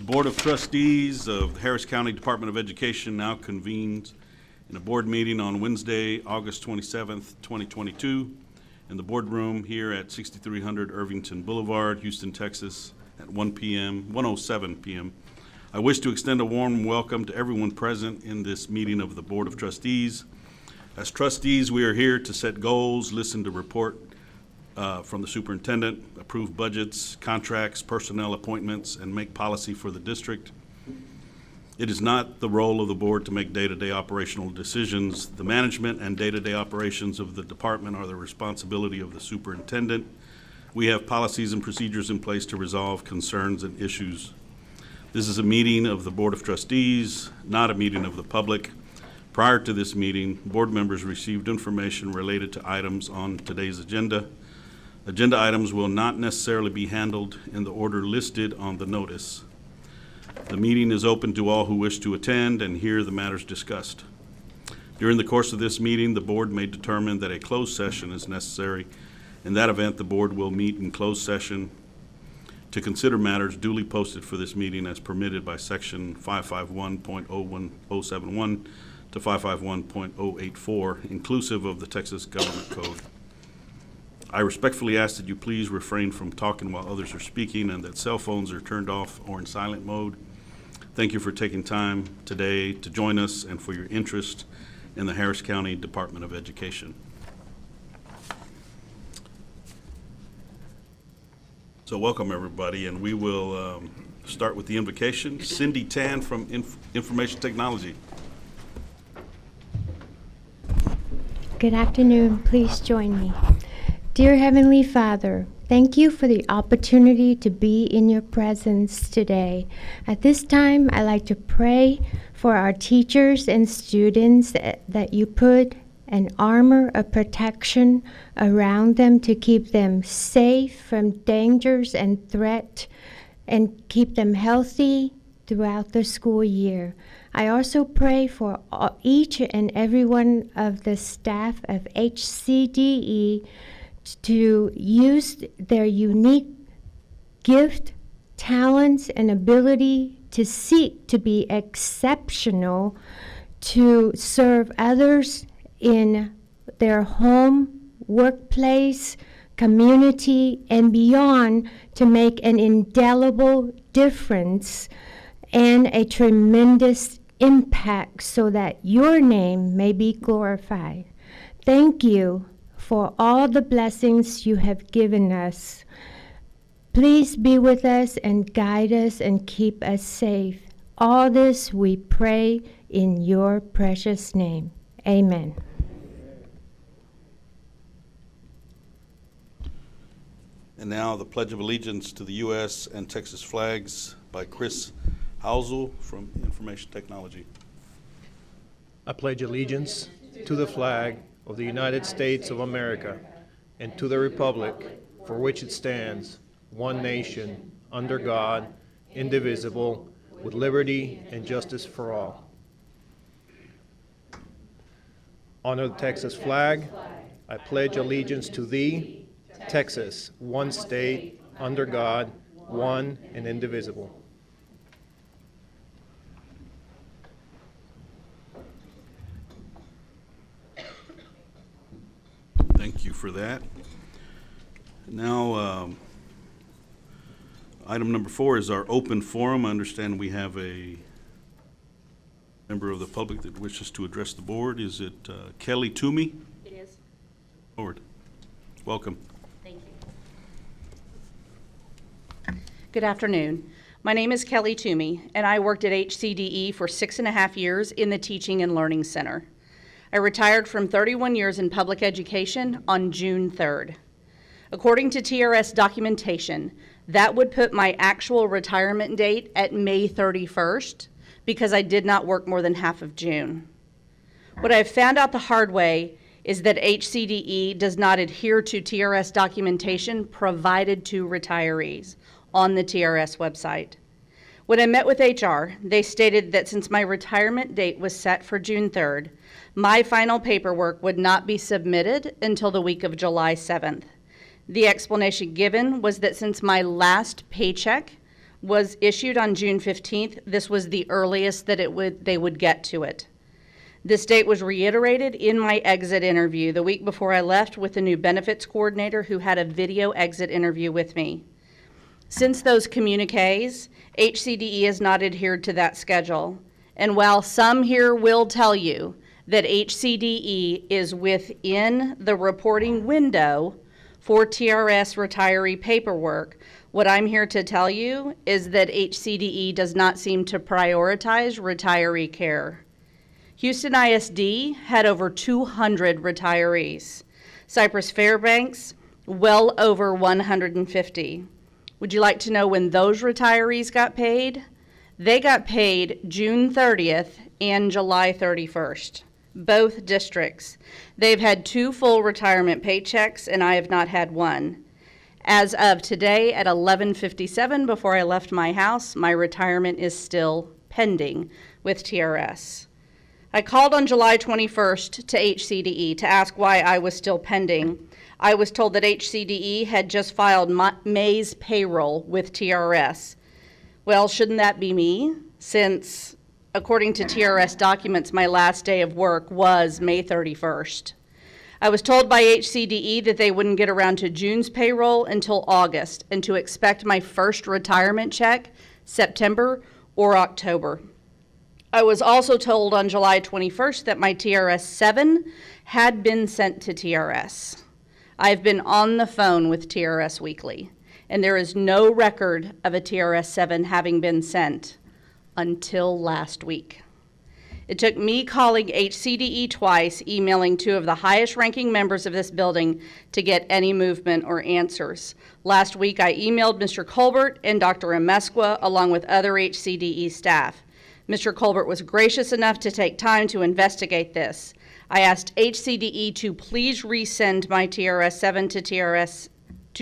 Board of Trustees of the Harris County Department of Education now convenes in a board meeting on Wednesday, August 27th, 2022, in the boardroom here at 6300 Irvington Boulevard, Houston, Texas, at 1:07 p.m. I wish to extend a warm welcome to everyone present in this meeting of the Board of Trustees. As trustees, we are here to set goals, listen to report from the superintendent, approve budgets, contracts, personnel appointments, and make policy for the district. It is not the role of the board to make day-to-day operational decisions. The management and day-to-day operations of the department are the responsibility of the superintendent. We have policies and procedures in place to resolve concerns and issues. This is a meeting of the Board of Trustees, not a meeting of the public. Prior to this meeting, board members received information related to items on today's agenda. Agenda items will not necessarily be handled in the order listed on the notice. The meeting is open to all who wish to attend and hear the matters discussed. During the course of this meeting, the board may determine that a closed session is necessary. In that event, the board will meet in closed session to consider matters duly posted for this meeting as permitted by section 551.01071 to 551.084, inclusive of the Texas Government Code. I respectfully ask that you please refrain from talking while others are speaking and that cell phones are turned off or in silent mode. Thank you for taking time today to join us and for your interest in the Harris County Department of Education. So welcome everybody, and we will start with the invocation. Cindy Tan from Information Technology. Good afternoon. Please join me. Dear Heavenly Father, thank you for the opportunity to be in your presence today. At this time, I'd like to pray for our teachers and students that you put an armor of protection around them to keep them safe from dangers and threat and keep them healthy throughout the school year. I also pray for each and every one of the staff of Hcde to use their unique gift, talents, and ability to seek to be exceptional, to serve others in their home, workplace, community, and beyond, to make an indelible difference and a tremendous impact so that your name may be glorified. Thank you for all the blessings you have given us. Please be with us and guide us and keep us safe. All this we pray in your precious name. Amen. And now the Pledge of Allegiance to the U.S. and Texas flags by Chris Housel from Information Technology. I pledge allegiance to the flag of the United States of America and to the republic for which it stands, one nation, under God, indivisible, with liberty and justice for all. Honor the Texas flag. I pledge allegiance to thee, Texas, one state, under God, one and indivisible. Thank you for that. Now, item number 4 is our open forum. I understand we have a member of the public that wishes to address the board. Is it Kelly Toomey? It is. Forward. Welcome. Thank you. Good afternoon. My name is Kelly Toomey, and I worked at Hcde for 6.5 years in the Teaching and Learning Center. I retired from 31 years in public education on June 3rd. According to TRS documentation, that would put my actual retirement date at May 31st because I did not work more than half of June. What I've found out the hard way is that Hcde does not adhere to TRS documentation provided to retirees on the TRS website. When I met with HR, they stated that since my retirement date was set for June 3rd, my final paperwork would not be submitted until the week of July 7th. The explanation given was that since my last paycheck was issued on June 15th. This was the earliest that they would get to it. This date was reiterated in my exit interview the week before I left with the new benefits coordinator who had a video exit interview with me. Since those communiques, HCDE has not adhered to that schedule. And while some here will tell you that HCDE is within the reporting window for TRS retiree paperwork, what I'm here to tell you is that HCDE does not seem to prioritize retiree care. Houston ISD had over 200 retirees. Cypress Fairbanks, well over 150. Would you like to know when those retirees got paid? They got paid June 30th and July 31st, both districts. They've had 2 full retirement paychecks, and I have not had one. As of today at 11:57, before I left my house, my retirement is still pending with TRS. I called on July 21st to HCDE to ask why I was still pending. I was told that HCDE had just filed May's payroll with TRS. Well, shouldn't that be me? Since, according to TRS documents, my last day of work was May 31st. I was told by HCDE that they wouldn't get around to June's payroll until August, and to expect my first retirement check September or October. I was also told on July 21st that my TRS-7 had been sent to TRS. I've been on the phone with TRS weekly, and there is no record of a TRS-7 having been sent until last week. It took me calling HCDE twice, emailing 2 of the highest ranking members of this building to get any movement or answers. Last week, I emailed Mr. Colbert and Dr. Amesqua along with other HCDE staff. Mr. Colbert was gracious enough to take time to investigate this. I asked HCDE to please resend my TRS-7 to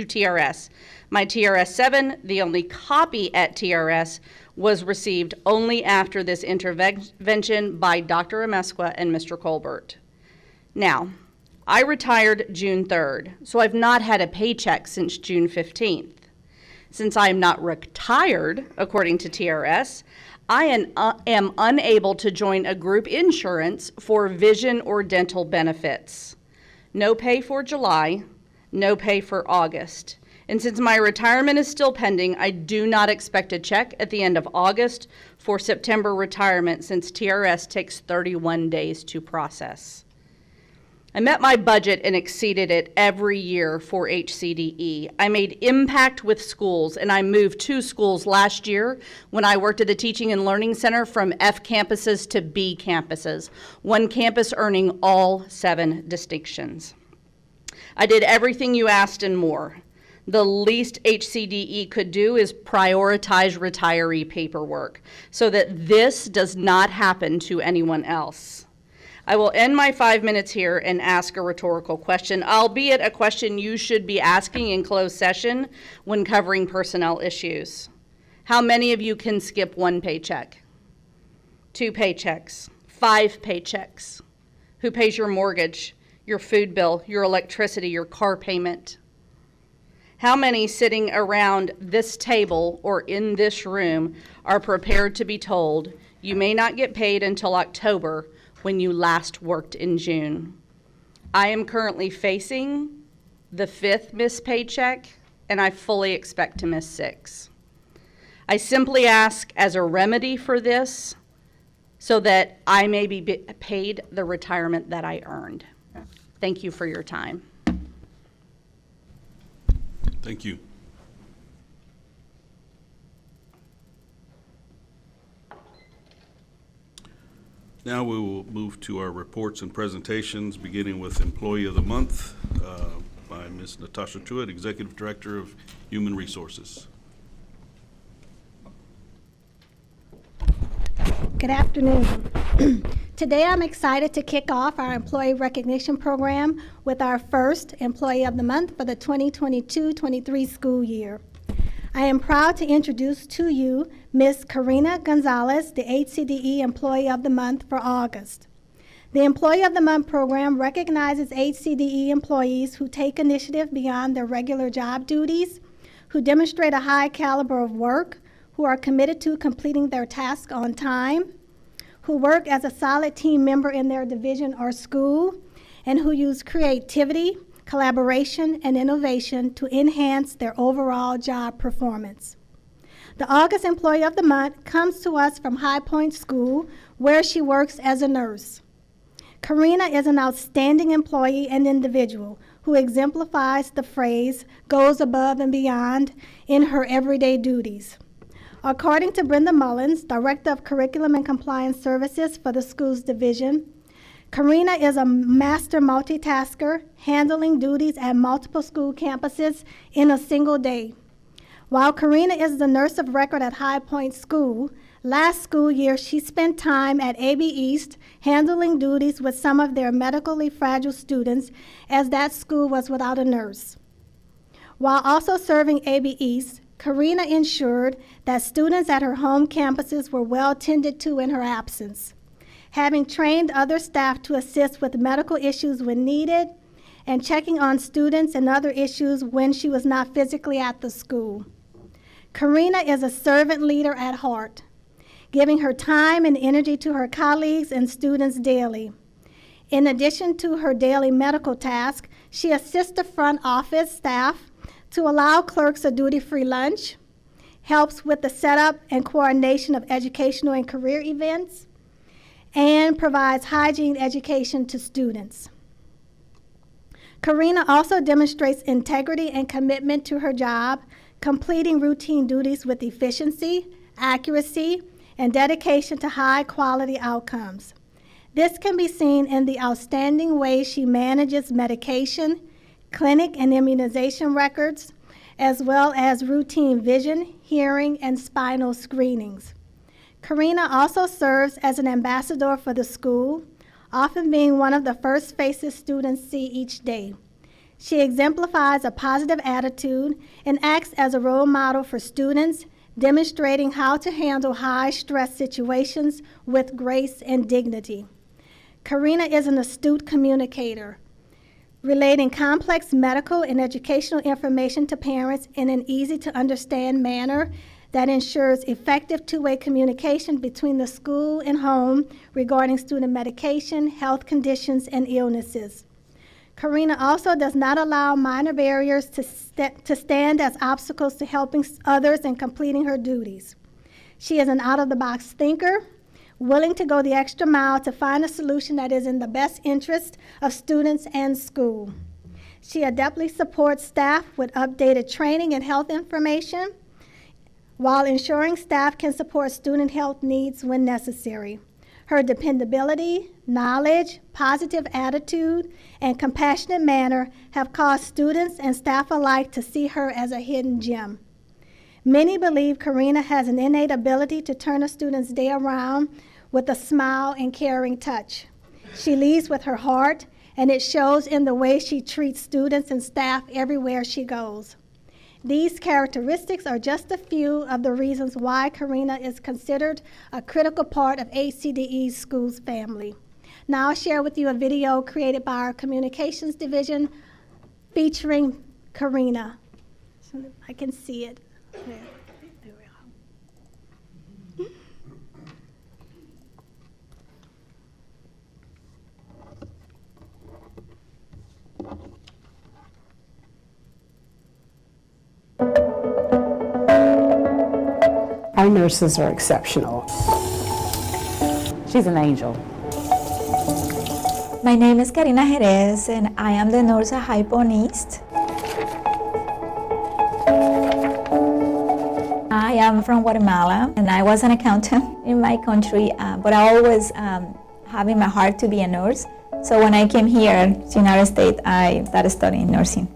TRS. My TRS-7, the only copy at TRS, was received only after this intervention by Dr. Amesqua and Mr. Colbert. Now, I retired June 3rd, so I've not had a paycheck since June 15th. Since I am not retired, according to TRS, I am unable to join a group insurance for vision or dental benefits. No pay for July, no pay for August. And since my retirement is still pending, I do not expect a check at the end of August for September retirement, since TRS takes 31 days to process. I met my budget and exceeded it every year for HCDE. I made impact with schools, and I moved 2 schools last year when I worked at the Teaching and Learning Center from F campuses to B campuses, one campus earning all 7 distinctions. I did everything you asked and more. The least HCDE could do is prioritize retiree paperwork so that this does not happen to anyone else. I will end my 5 minutes here and ask a rhetorical question, albeit a question you should be asking in closed session when covering personnel issues. How many of you can skip 1 paycheck, 2 paychecks, 5 paychecks? Who pays your mortgage, your food bill, your electricity, your car payment? How many sitting around this table or in this room are prepared to be told you may not get paid until October when you last worked in June? I am currently facing the 5th missed paycheck, and I fully expect to miss 6. I simply ask as a remedy for this so that I may be paid the retirement that I earned. Thank you for your time. Thank you. Now we will move to our reports and presentations, beginning with Employee of the Month by Ms. Natasha Truitt, Executive Director of Human Resources. Good afternoon. Today I'm excited to kick off our Employee Recognition Program with our first Employee of the Month for the 2022-23 school year. I am proud to introduce to you Ms. Karina Gonzalez, the HCDE Employee of the Month for August. The Employee of the Month program recognizes HCDE employees who take initiative beyond their regular job duties, who demonstrate a high caliber of work, who are committed to completing their task on time, who work as a solid team member in their division or school, and who use creativity, collaboration, and innovation to enhance their overall job performance. The August Employee of the Month comes to us from High Point School, where she works as a nurse. Karina is an outstanding employee and individual who exemplifies the phrase, goes above and beyond in her everyday duties. According to Brenda Mullins, Director of Curriculum and Compliance Services for the Schools Division, Karina is a master multitasker, handling duties at multiple school campuses in a single day. While Karina is the nurse of record at High Point School, last school year she spent time at AB East handling duties with some of their medically fragile students, as that school was without a nurse. While also serving AB East, Karina ensured that students at her home campuses were well tended to in her absence, having trained other staff to assist with medical issues when needed, and checking on students and other issues when she was not physically at the school. Karina is a servant leader at heart, giving her time and energy to her colleagues and students daily. In addition to her daily medical task, she assists the front office staff to allow clerks a duty-free lunch, helps with the setup and coordination of educational and career events, and provides hygiene education to students. Karina also demonstrates integrity and commitment to her job, completing routine duties with efficiency, accuracy, and dedication to high-quality outcomes. This can be seen in the outstanding way she manages medication, clinic and immunization records, as well as routine vision, hearing, and spinal screenings. Karina also serves as an ambassador for the school, often being one of the first faces students see each day. She exemplifies a positive attitude and acts as a role model for students, demonstrating how to handle high-stress situations with grace and dignity. Karina is an astute communicator, relating complex medical and educational information to parents in an easy-to-understand manner that ensures effective two-way communication between the school and home regarding student medication, health conditions, and illnesses. Karina also does not allow minor barriers to stand as obstacles to helping others and completing her duties. She is an out-of-the-box thinker, willing to go the extra mile to find a solution that is in the best interest of students and school. She adeptly supports staff with updated training and health information, while ensuring staff can support student health needs when necessary. Her dependability, knowledge, positive attitude, and compassionate manner have caused students and staff alike to see her as a hidden gem. Many believe Karina has an innate ability to turn a student's day around with a smile and caring touch. She leads with her heart, and it shows in the way she treats students and staff everywhere she goes. These characteristics are just a few of the reasons why Karina is considered a critical part of Hcde's schools family. Now I'll share with you a video created by our communications division featuring Karina. So I can see it. There we are. Our nurses are exceptional. She's an angel. My name is Karina Hcde, and I am the nurse at High Point East. I am from Guatemala, and I was an accountant in my country, but I always have in my heart to be a nurse. So when I came here to the United States, I started studying nursing.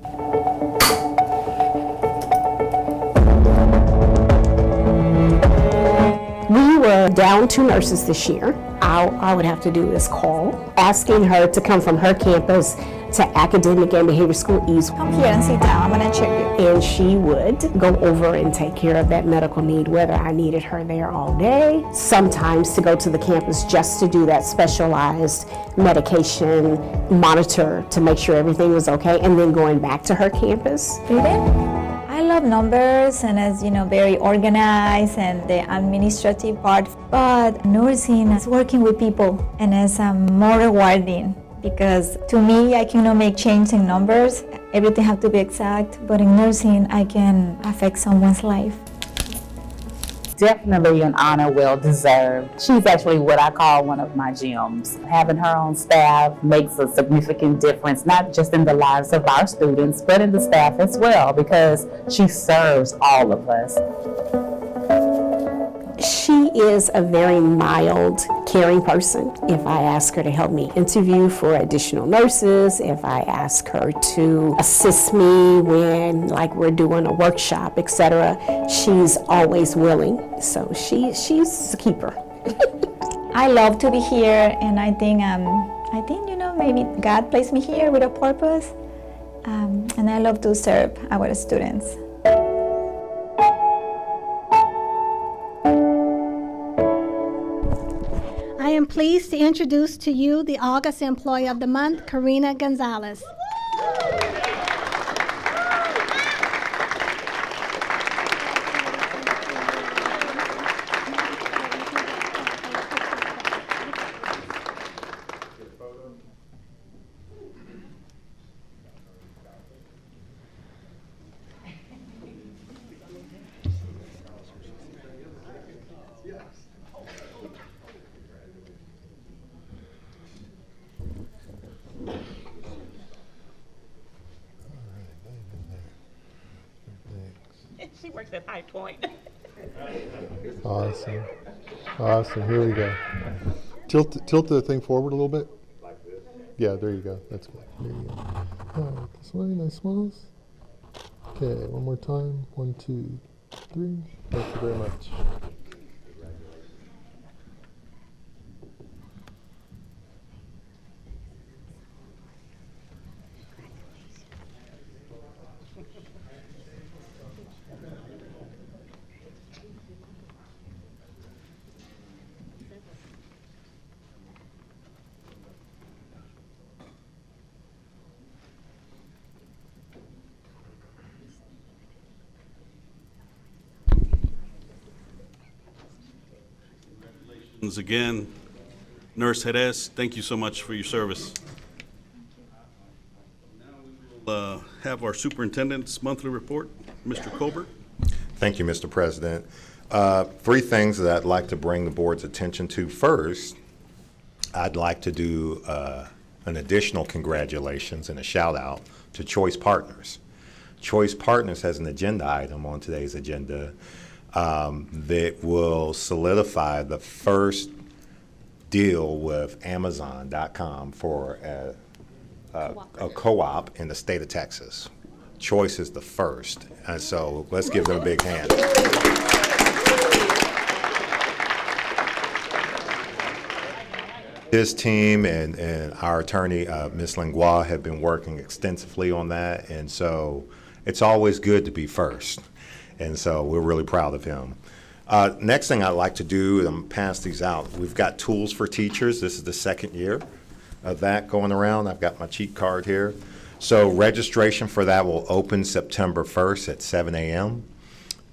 We were down 2 nurses this year. All I would have to do is call, asking her to come from her campus to Academic and Behavior School East. Come here and sit down, I'm gonna check you. And she would go over and take care of that medical need, whether I needed her there all day, sometimes to go to the campus just to do that specialized medication monitor to make sure everything was okay, and then going back to her campus. Breathe in. I I love numbers and it's, very organized and the administrative part, but nursing is working with people and it's more rewarding because to me, I cannot make change in numbers. Everything has to be exact, but in nursing, I can affect someone's life. Definitely an honor well deserved. She's actually what I call one of my gems. Having her own staff makes a significant difference, not just in the lives of our students, but in the staff as well, because she serves all of us. She is a very mild, caring person. If I ask her to help me interview for additional nurses, if I ask her to assist me when we're doing a workshop, etc., she's always willing. So she's a keeper. I love to be here, and I think maybe God placed me here with a purpose, and I love to serve our students. I am pleased to introduce to you the August Employee of the Month, Karina Gonzalez. She works at High Point. Awesome. Awesome. Here we go. Tilt the thing forward a little bit. Like this? Yeah, there you go. That's good. There you go. All right, this way. Nice smiles. Okay, one more time. 1, 2, 3. Thank you very much. Again, Nurse Hcde, thank you so much for your service. Now we will have our superintendent's monthly report. Mr. Colbert. Thank you, Mr. President. 3 things that I'd like to bring the board's attention to. First, I'd like to do an additional congratulations and a shout out to Choice Partners. Choice Partners has an agenda item on today's agenda that will solidify the first deal with Amazon.com for a co-op in the state of Texas. Choice is the first, and so let's give them a big hand. His team and our attorney, Ms. Langlois, have been working extensively on that, and so it's always good to be first. And so we're really proud of him. Next thing I'd like to do, and pass these out, we've got tools for teachers. This is the 2nd year of that going around. I've got my cheat card here. So registration for that will open September 1st at 7 a.m.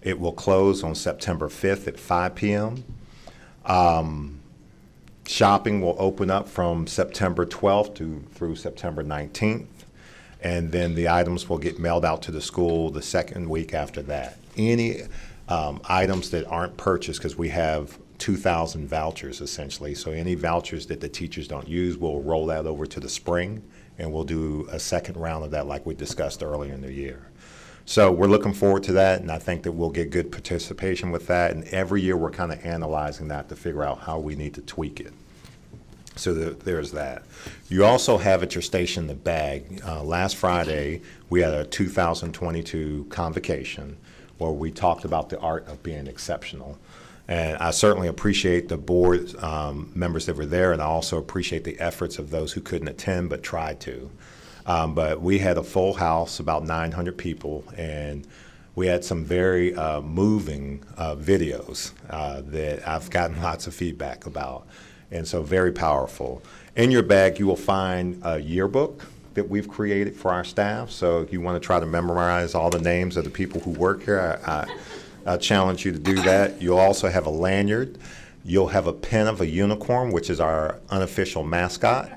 It will close on September 5th at 5 p.m. Shopping will open up from September 12th through September 19th. And then the items will get mailed out to the school the 2nd week after that. Any items that aren't purchased, because we have 2,000 vouchers essentially, so any vouchers that the teachers don't use, we'll roll that over to the spring, and we'll do a 2nd round of that like we discussed earlier in the year. So we're looking forward to that, and I think that we'll get good participation with that, and every year we're kind of analyzing that to figure out how we need to tweak it. So there's that. You also have at your station the bag. Last Friday, we had a 2022 convocation where we talked about the art of being exceptional. And I certainly appreciate the board members that were there, and I also appreciate the efforts of those who couldn't attend but tried to. But we had a full house, about 900 people, and we had some very moving videos that I've gotten lots of feedback about. And so very powerful. In your bag, you will find a yearbook that we've created for our staff. So if you want to try to memorize all the names of the people who work here, I challenge you to do that. You'll also have a lanyard. You'll have a pin of a unicorn, which is our unofficial mascot.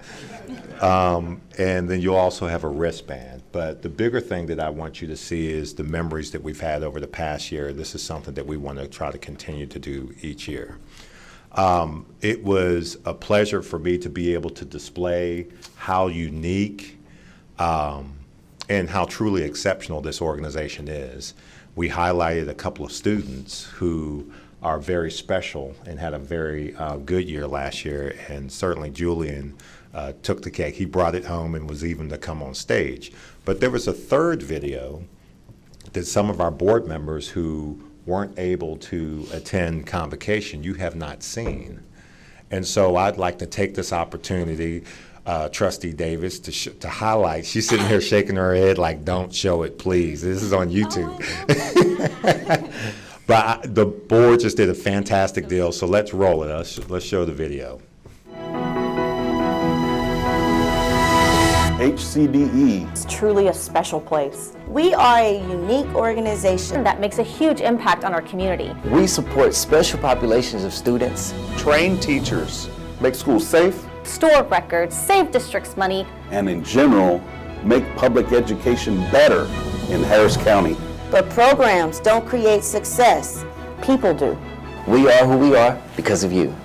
And then you'll also have a wristband. But the bigger thing that I want you to see is the memories that we've had over the past year. This is something that we want to try to continue to do each year. It was a pleasure for me to be able to display how unique and how truly exceptional this organization is. We highlighted a couple of students who are very special and had a very good year last year, and certainly Julian took the cake. He brought it home and was even to come on stage. But there was a third video that some of our board members who weren't able to attend convocation, you have not seen. And so I'd like to take this opportunity, Trustee Davis, to highlight. She's sitting here shaking her head like, don't show it, please. This is on YouTube. But the board just did a fantastic deal, so let's roll it. Let's show the video. Hcde is truly a special place. We are a unique organization that makes a huge impact on our community. We support special populations of students, train teachers, make schools safe, store records, save districts money, and in general, make public education better in Harris County. But programs don't create success, people do. We are who we are because of you.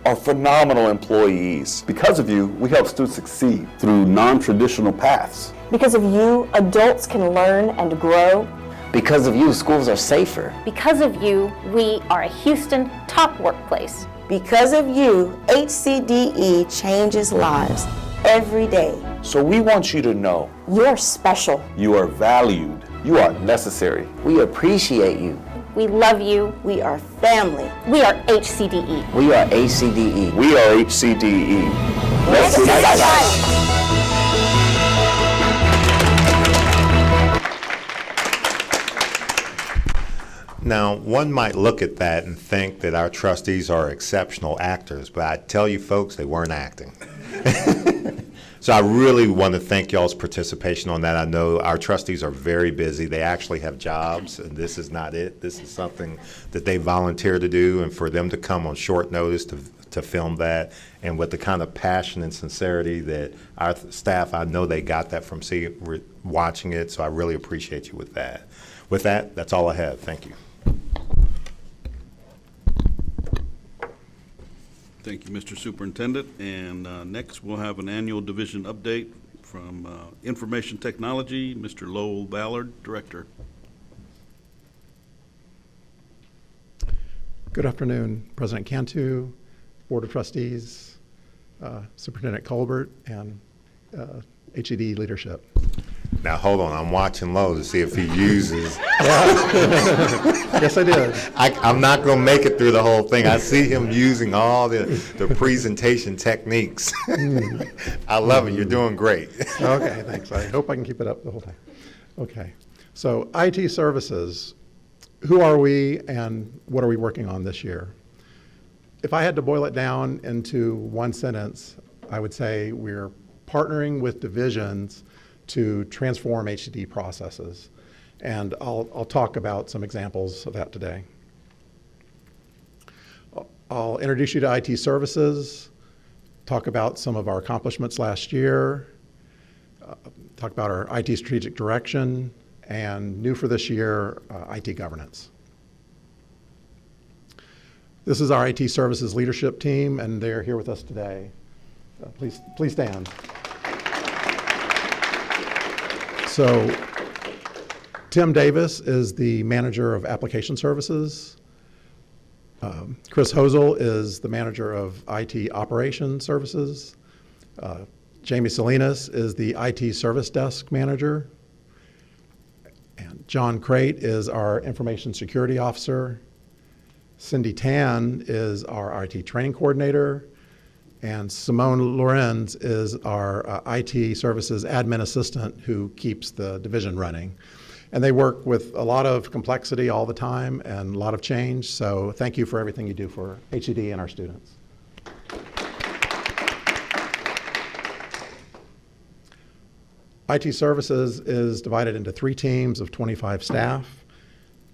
Are phenomenal employees. Because of you, we help students succeed through non-traditional paths. Because of you, adults can learn and grow. Because of you, schools are safer. Because of you, we are a Houston top workplace. Because of you, Hcde changes lives every day. So we want you to know you're special. You are valued. You are necessary. We appreciate you. We love you. We are family. We are Hcde. We are Hcde. We are Hcde. Let's get Now, one might look at that and think that our trustees are exceptional actors, but I tell you folks, they weren't acting. So I really want to thank y'all's participation on that. I know our trustees are very busy. They actually have jobs, and this is not it. This is something that they volunteer to do, and for them to come on short notice to film that, and with the kind of passion and sincerity that our staff, I know they got that from watching it, so I really appreciate you with that. With that, that's all I have. Thank you. Thank you, Mr. Superintendent. And next, we'll have an annual division update from Information Technology, Mr. Lowell Ballard, Director. Good afternoon, President Cantu, Board of Trustees, Superintendent Colbert, and Hcde leadership. Now, hold on. I'm watching low to see if he uses. Yes, I did. I'm not going to make it through the whole thing. I see him using all the presentation techniques. I love it. You're doing great. Okay, thanks. I hope I can keep it up the whole time. Okay. So, IT services. Who are we and what are we working on this year? If I had to boil it down into one sentence, I would say we're partnering with divisions to transform Hcde processes. And I'll talk about some examples of that today. I'll introduce you to IT services, talk about some of our accomplishments last year, talk about our IT strategic direction, and new for this year, IT governance. This is our IT services leadership team, and they're here with us today. Please stand. So, Tim Davis is the manager of application services. Chris Hosel is the manager of IT operation services. Jamie Salinas is the IT service desk manager. And John Crate is our information security officer. Cindy Tan is our IT training coordinator. And Simone Lorenz is our IT services admin assistant who keeps the division running. And they work with a lot of complexity all the time and a lot of change. So thank you for everything you do for Hcde and our students. IT services is divided into 3 teams of 25 staff.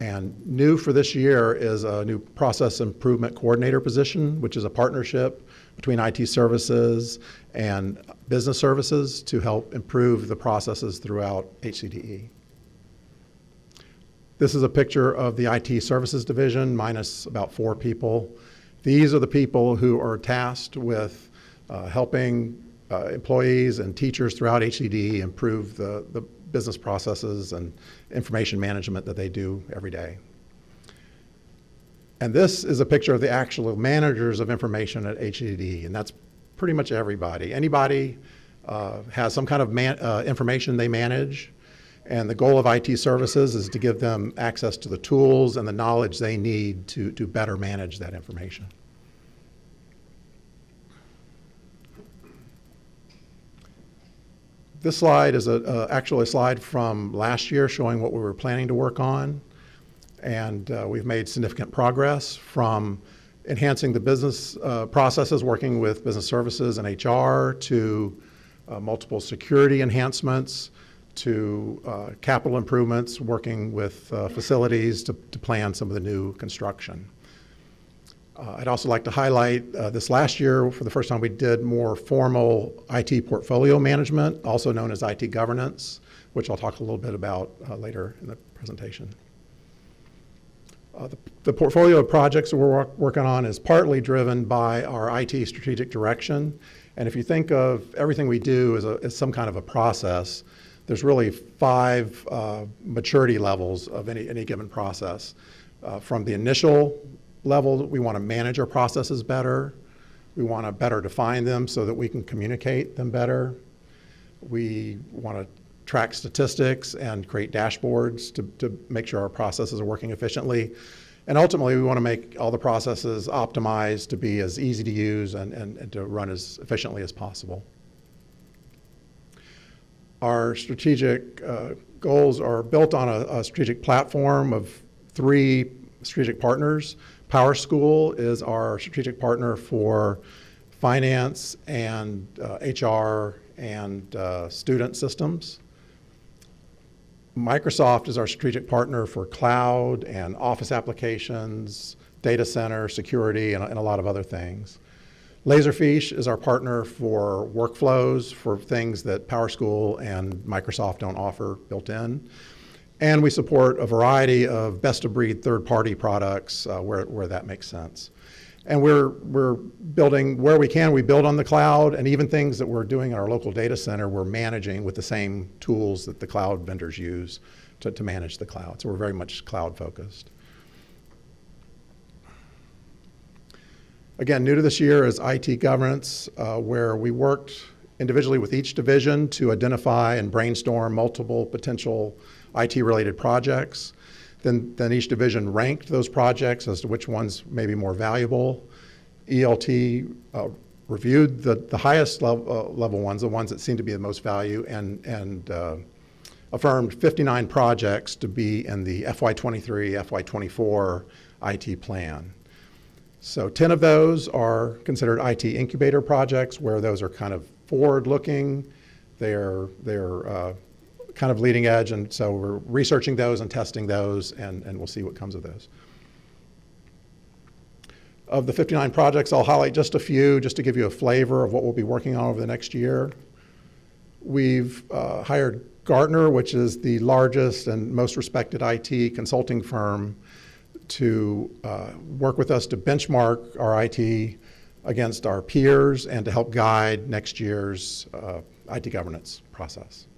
And new for this year is a new process improvement coordinator position, which is a partnership between IT services and business services to help improve the processes throughout HCDE. This is a picture of the IT services division minus about 4 people. These are the people who are tasked with helping employees and teachers throughout HCDE improve the business processes and information management that they do every day. And this is a picture of the actual managers of information at HCDE, and that's pretty much everybody. Anybody has some kind of information they manage, and the goal of IT services is to give them access to the tools and the knowledge they need to better manage that information. This slide is actually a slide from last year showing what we were planning to work on. And we've made significant progress from enhancing the business processes, working with business services and HR, to multiple security enhancements, to capital improvements, working with facilities to plan some of the new construction. I'd also like to highlight this last year, for the first time, we did more formal IT portfolio management, also known as IT governance, which I'll talk a little bit about later in the presentation. The portfolio of projects that we're working on is partly driven by our IT strategic direction. And if you think of everything we do as some kind of a process, there's really 5 maturity levels of any given process. From the initial level, we want to manage our processes better. We want to better define them so that we can communicate them better. We want to track statistics and create dashboards to make sure our processes are working efficiently. And ultimately, we want to make all the processes optimized to be as easy to use and to run as efficiently as possible. Our strategic goals are built on a strategic platform of 3 strategic partners. PowerSchool is our strategic partner for finance and HR and student systems. Microsoft is our strategic partner for cloud and office applications, data center, security, and a lot of other things. Laserfish is our partner for workflows for things that PowerSchool and Microsoft don't offer built in. And we support a variety of best-of-breed third-party products where that makes sense. And we're building, where we can, we build on the cloud, and even things that we're doing in our local data center, we're managing with the same tools that the cloud vendors use to manage the cloud. So we're very much cloud-focused. Again, new to this year is IT governance, where we worked individually with each division to identify and brainstorm multiple potential IT-related projects. Then each division ranked those projects as to which ones may be more valuable. ELT reviewed the highest level ones, the ones that seemed to be the most value, and affirmed 59 projects to be in the FY23, FY24 IT plan. So 10 of those are considered IT incubator projects, where those are kind of forward-looking. They're kind of leading edge, and so we're researching those and testing those, and we'll see what comes of those. Of the 59 projects, I'll highlight just a few just to give you a flavor of what we'll be working on over the next year. We've hired Gartner, which is the largest and most respected IT consulting firm, to work with us to benchmark our IT against our peers and to help guide next year's IT governance process.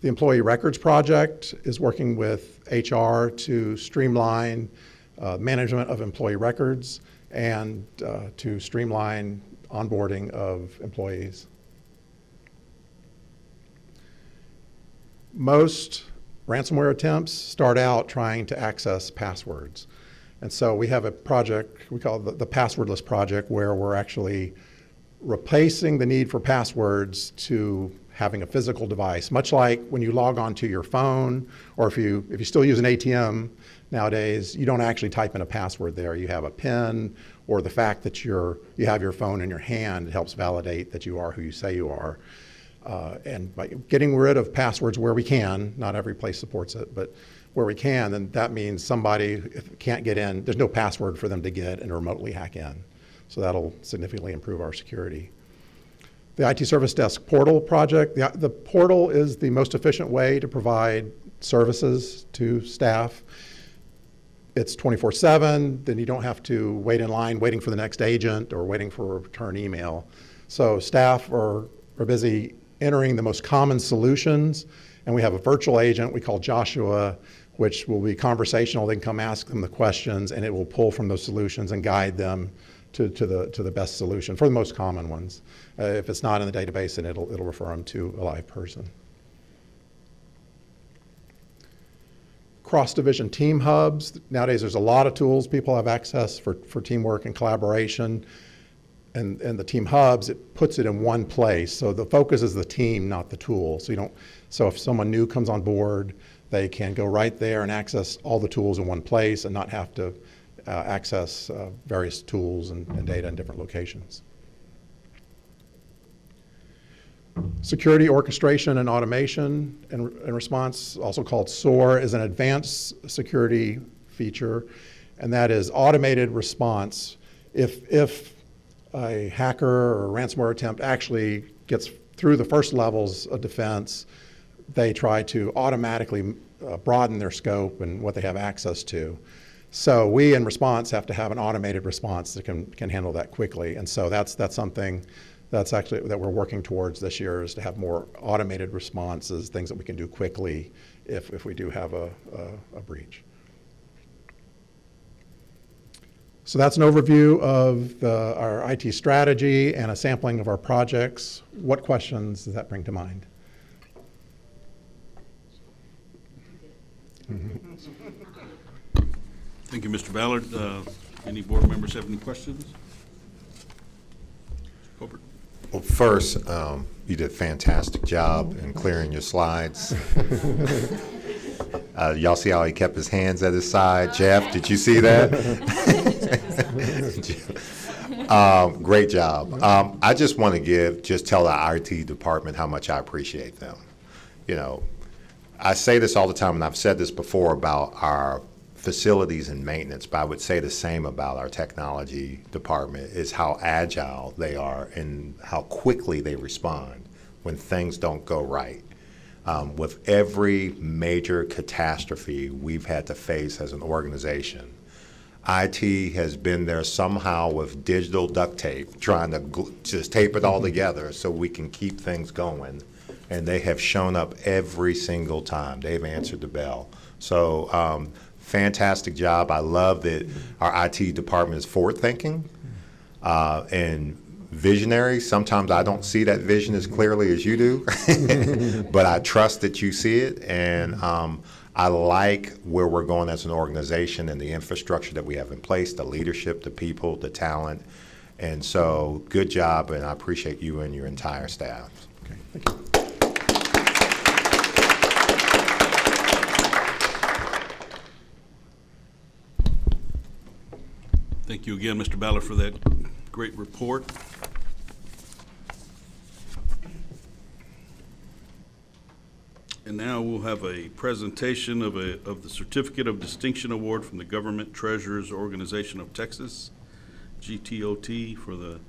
The Employee Records Project is working with HR to streamline management of employee records and to streamline onboarding of employees. Most ransomware attempts start out trying to access passwords. And so we have a project, we call it the Passwordless Project, where we're actually replacing the need for passwords to having a physical device, much like when you log onto your phone, or if you still use an ATM nowadays, you don't actually type in a password there. You have a PIN, or the fact that you have your phone in your hand helps validate that you are who you say you are. And by getting rid of passwords where we can, not every place supports it, but where we can, then that means somebody can't get in, there's no password for them to get and remotely hack in. So that'll significantly improve our security. The IT Service Desk Portal project, the portal is the most efficient way to provide services to staff. It's 24/7, then you don't have to wait in line waiting for the next agent or waiting for a return email. So staff are busy entering the most common solutions, and we have a virtual agent we call Joshua, which will be conversational. They can come ask them the questions, and it will pull from those solutions and guide them to the best solution for the most common ones. If it's not in the database, then it'll refer them to a live person. Cross-division team hubs. Nowadays, there's a lot of tools people have access for teamwork and collaboration. And the team hubs, it puts it in one place. So the focus is the team, not the tool. So if someone new comes on board, they can go right there and access all the tools in one place and not have to access various tools and data in different locations. Security orchestration and automation and response, also called SOAR, is an advanced security feature, and that is automated response. If a hacker or a ransomware attempt actually gets through the first levels of defense, they try to automatically broaden their scope and what they have access to. So we in response have to have an automated response that can handle that quickly. And so that's something that's actually that we're working towards this year, is to have more automated responses, things that we can do quickly if we do have a breach. So that's an overview of our IT strategy and a sampling of our projects. What questions does that bring to mind? Thank you, Mr. Ballard. Any board members have any questions? Colbert. Well, first, you did a fantastic job in clearing your slides. Y'all see how he kept his hands at his side? Jeff, did you see that? Great job. I just want to tell the IT department how much I appreciate them. You know, I say this all the time, and I've said this before about our facilities and maintenance, but I would say the same about our technology department, is how agile they are and how quickly they respond when things don't go right. With every major catastrophe we've had to face as an organization, IT has been there somehow with digital duct tape, trying to just tape it all together so we can keep things going. And they have shown up every single time. They've answered the bell. So fantastic job. I love that our IT department is forward-thinking and visionary. Sometimes I don't see that vision as clearly as you do, but I trust that you see it. And I like where we're going as an organization and the infrastructure that we have in place, the leadership, the people, the talent. And so good job, and I appreciate you and your entire staff. Okay, thank you. Thank you again, Mr. Ballard, for that great report. And now we'll have a presentation of the Certificate of Distinction Award from the Government Treasurers Organization of Texas, GTOT, for the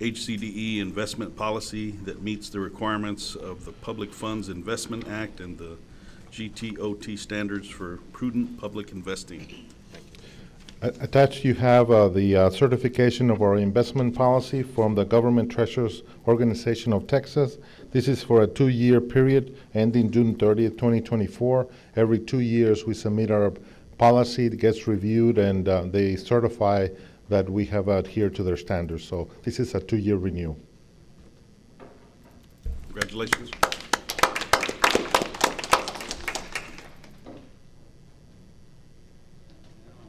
Hcde investment policy that meets the requirements of the Public Funds Investment Act and the GTOT standards for prudent public investing. Attached, you have the certification of our investment policy from the Government Treasurers Organization of Texas. This is for a 2-year period ending June 30th, 2024. Every 2 years, we submit our policy. It gets reviewed, and they certify that we have adhered to their standards. So this is a 2-year renewal. Congratulations.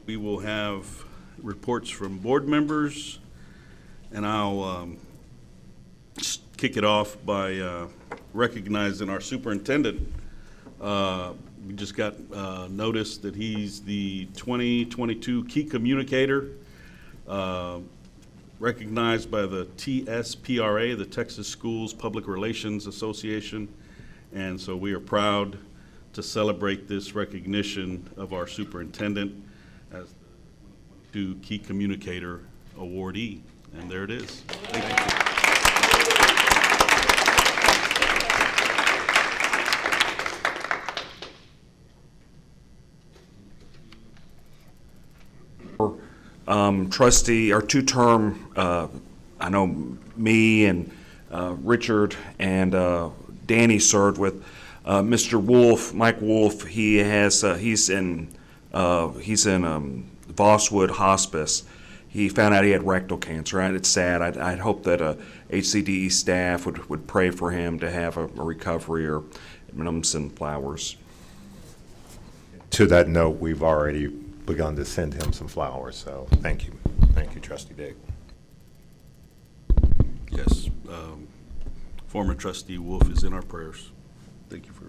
We will have reports from board members, and I'll kick it off by recognizing our superintendent. We just got notice that he's the 2022 Key Communicator, recognized by the TSPRA, the Texas Schools Public Relations Association. And so we are proud to celebrate this recognition of our superintendent as the Key Communicator awardee. And there it is. Thank you. Trustee, our two-term, I know me and Richard and Danny served with Mr. Wolf, Mike Wolf. He has he's in Vosswood Hospice. He found out he had rectal cancer. It's sad. I'd hope that HCDE staff would pray for him to have a recovery, or send flowers. To that note, we've already begun to send him some flowers, so thank you. Thank you, Trustee Dick. Yes, former Trustee Wolf is in our prayers. Thank you for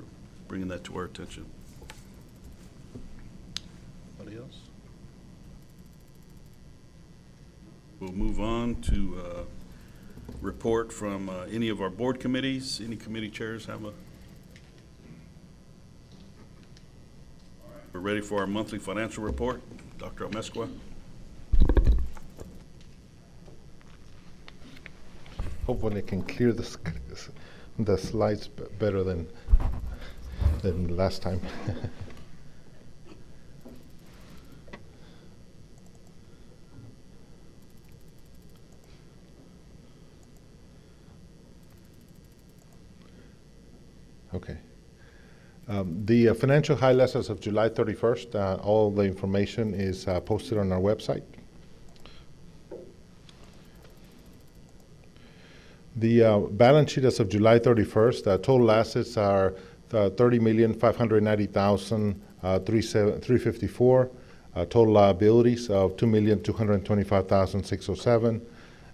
bringing that to our attention. Anybody else? We'll move on to report from any of our board committees. Any committee chairs have a? We're ready for our monthly financial report. Dr. Amesqua. Hopefully I can clear the slides better than last time. Okay. The financial highlights as of July 31st, all the information is posted on our website. The balance sheet as of July 31st, total assets are $30,590,354. Total liabilities of $2,225,607,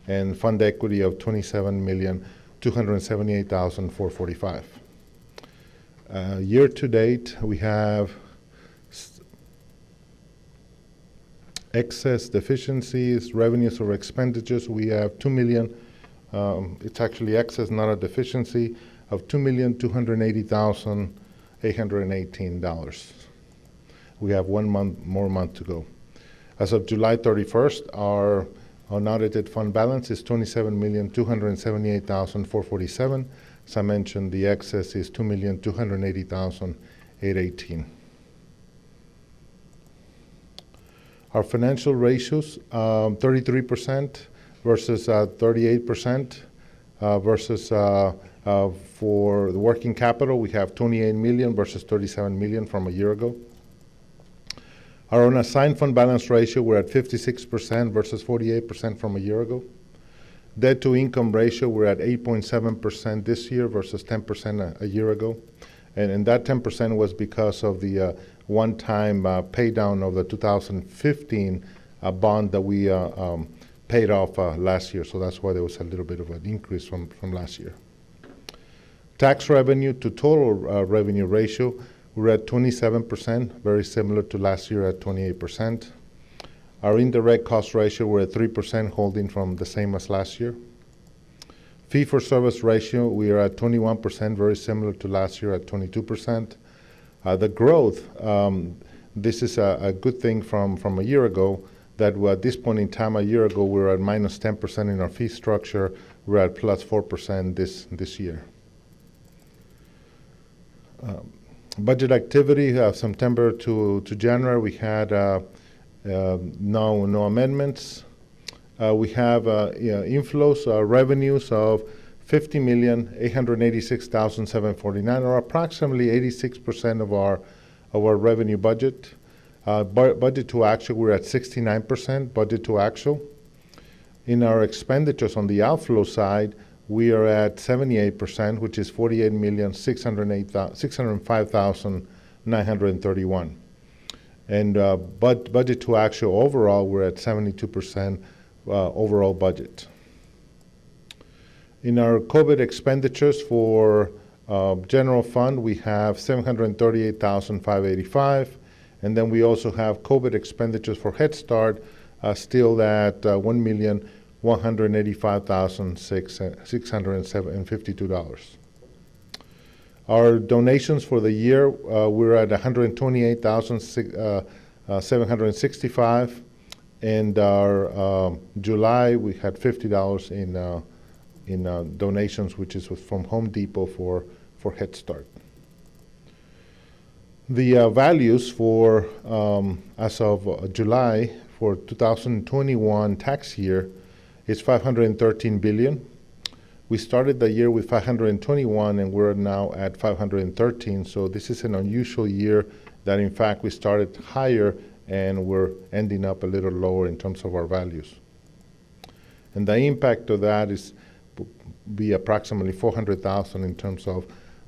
and fund equity of $27,278,445. Year to date, we have excess deficiencies, revenues or expenditures. We have $2 million. It's actually excess, not a deficiency, of $2,280,818. We have 1 more month to go. As of July 31st, our unaudited fund balance is $27,278,447. As I mentioned, the excess is $2,280,818. Our financial ratios, 33% versus 38%, versus for the working capital, we have $28 million versus $37 million from a year ago. Our unassigned fund balance ratio, we're at 56% versus 48% from a year ago. Debt to income ratio, we're at 8.7% this year versus 10% a year ago. And that 10% was because of the one-time pay down of the 2015 bond that we paid off last year. So that's why there was a little bit of an increase from last year. Tax revenue to total revenue ratio, we're at 27%, very similar to last year at 28%. Our indirect cost ratio, we're at 3%, holding from the same as last year. Fee for service ratio, we are at 21%, very similar to last year at 22%. The growth, this is a good thing from a year ago, that at this point in time, a year ago, we were at minus 10% in our fee structure. We're at plus 4% this year. Budget activity, September to January, we had no amendments. We have inflows, revenues of $50,886,749, or approximately 86% of our revenue budget. Budget to actual, we're at 69% budget to actual. In our expenditures on the outflow side, we are at 78%, which is $48,605,931. And budget to actual overall, we're at 72% overall budget. In our COVID expenditures for General fund, we have $738,585, and then we also have COVID expenditures for Head Start, still at $1,185,652. Our donations for the year, we're at $128,765, and our July we had $50 in donations, which is from Home Depot for Head Start. The values for as of July for 2021 tax year is $513 billion. We started the year with 521, and we're now at 513. So this is an unusual year that, in fact, we started higher and we're ending up a little lower in terms of our values. And the impact of that is be approximately 400,000 in terms of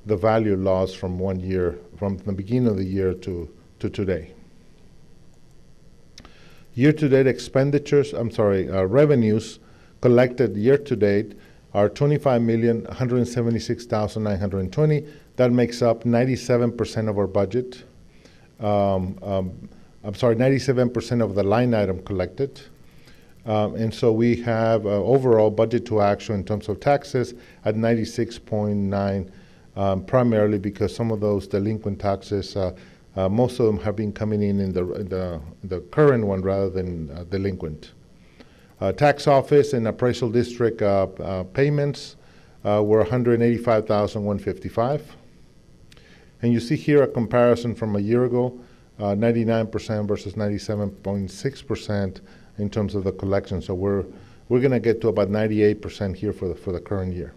the value lost from 1 year, from the beginning of the year to today. Year-to-date expenditures, revenues collected year-to-date are $25,176,920. That makes up 97% of our budget. 97% of the line item collected. And so we have overall budget to actual in terms of taxes at 96.9, primarily because some of those delinquent taxes, most of them have been coming in the current one rather than delinquent. Tax office and appraisal district payments were $185,155. And you see here a comparison from a year ago, 99% versus 97.6% in terms of the collection. So we're going to get to about 98% here for the current year.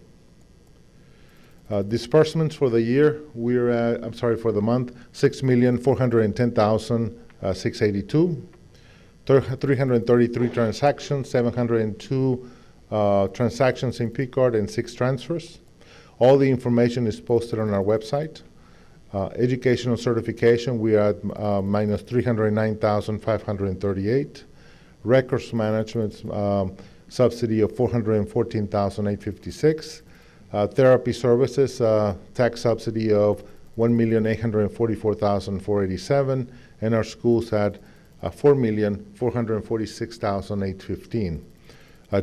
Disbursements for the year, we're at, for the month, $6,410,682. 333 transactions, 702 transactions in P-card, and 6 transfers. All the information is posted on our website. Educational certification, we are at minus 309,538. Records management subsidy of 414,856. Therapy services, tax subsidy of 1,844,487, and our schools had 4,446,815.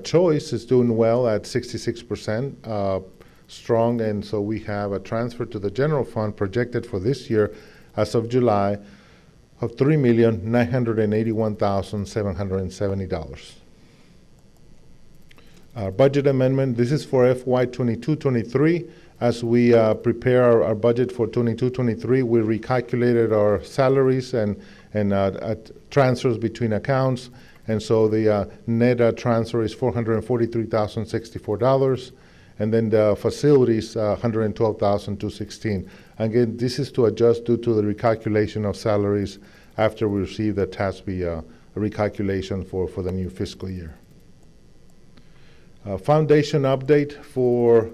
Choice is doing well at 66%, strong, and so we have a transfer to the general fund projected for this year as of July of $3,981,770. Our budget amendment, this is for FY 22-23. As we prepare our budget for 22-23, we recalculated our salaries and transfers between accounts, and so the net transfer is $443,064, and then the facilities $112,216. Again, this is to adjust due to the recalculation of salaries after we receive the TASB recalculation for the new fiscal year. Foundation update for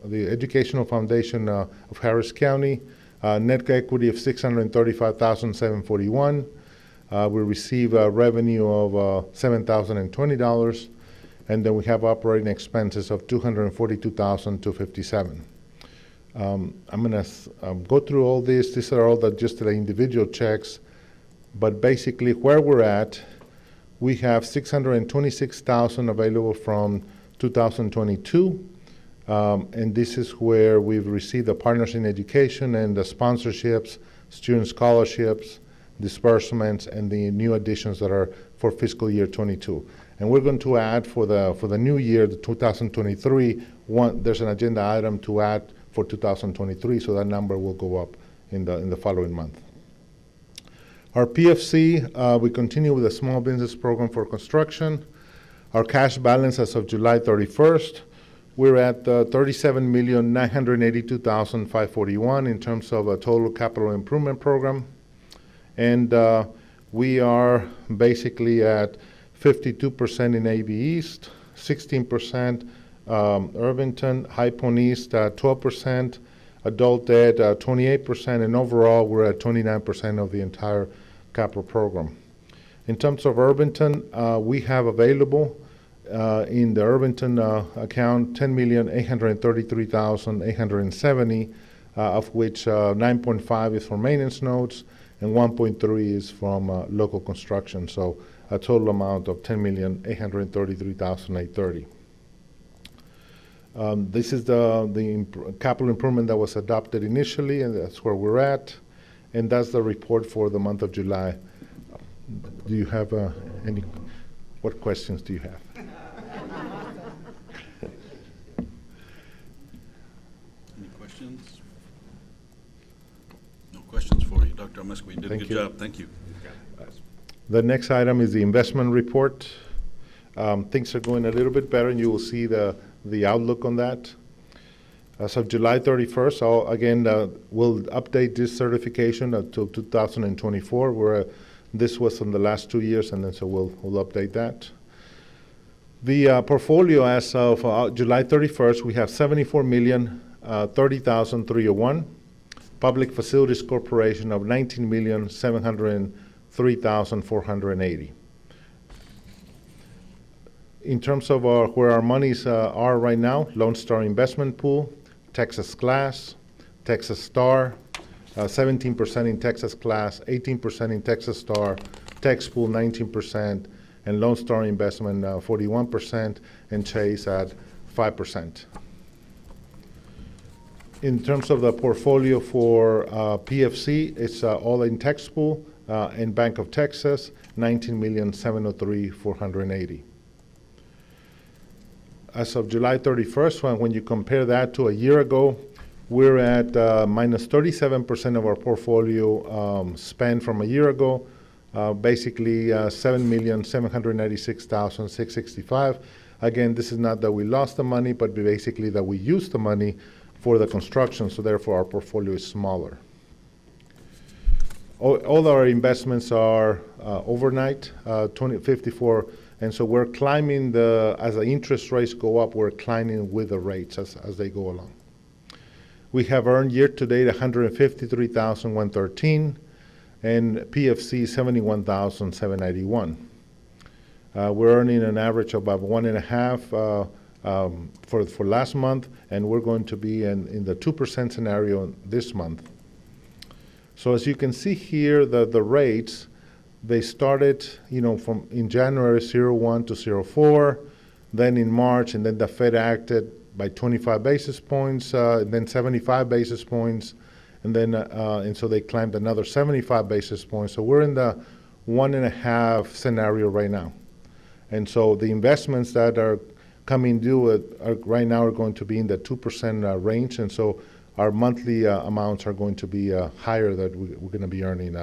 the Educational Foundation of Harris County. Net equity of $635,741. We receive a revenue of $7,020, and then we have operating expenses of $242,257. I'm going to go through all this. These are all just the individual checks, but basically where we're at, we have $626,000 available from 2022. And this is where we've received the Partners in Education and the sponsorships, student scholarships, disbursements, and the new additions that are for fiscal year 22. And we're going to add for the new year, the 2023, there's an agenda item to add for 2023, so that number will go up in the following month. Our PFC, we continue with a small business program for construction. Our cash balance as of July 31st, we're at $37,982,541 in terms of a total capital improvement program. And we are basically at 52% in AB East, 16% Irvington, High Point East 12%, Adult Ed 28%, and overall we're at 29% of the entire capital program. In terms of Irvington, we have available in the Irvington account, $10,833,870, of which 9.5 is for maintenance notes and 1.3 is from local construction. So a total amount of $10,833,830. This is the capital improvement that was adopted initially, and that's where we're at. And that's the report for the month of July. Do you have what questions do you have? Any questions? No questions for you. Dr. Almeska, you did a good job. Thank you. The next item is the investment report. Things are going a little bit better, and you will see the outlook on that. As of July 31st, we'll update this certification until 2024, where this was in the last 2 years, and then so we'll update that. The portfolio as of July 31st, we have $74,030,301. Public Facilities Corporation of $19,703,480. In terms of where our monies are right now, Lone Star Investment Pool, Texas Class, Texas Star, 17% in Texas Class, 18% in Texas Star, Tex Pool 19%, and Lone Star Investment 41%, and Chase at 5%. In terms of the portfolio for PFC, it's all in Tex Pool and Bank of Texas, $19,703,480. As of July 31st, when you compare that to a year ago, we're at minus 37% of our portfolio spent from a year ago, basically $7,796,665. Again, this is not that we lost the money, but basically that we used the money for the construction, so therefore our portfolio is smaller. All our investments are overnight, 54. And so we're climbing as the interest rates go up, we're climbing with the rates as they go along. We have earned year to date $153,113 and PFC $71,791. We're earning an average of about 1.5 for last month, and we're going to be in the 2% scenario this month. So as you can see here, the rates, they started, from in January 0.1 to 0.4, then in March, and then the Fed acted by 25 basis points, and then 75 basis points, and then and so they climbed another 75 basis points. So we're in the 1.5 scenario right now, and so the investments that are coming due right now are going to be in the 2% range, and so our monthly amounts are going to be higher that we're going to be earning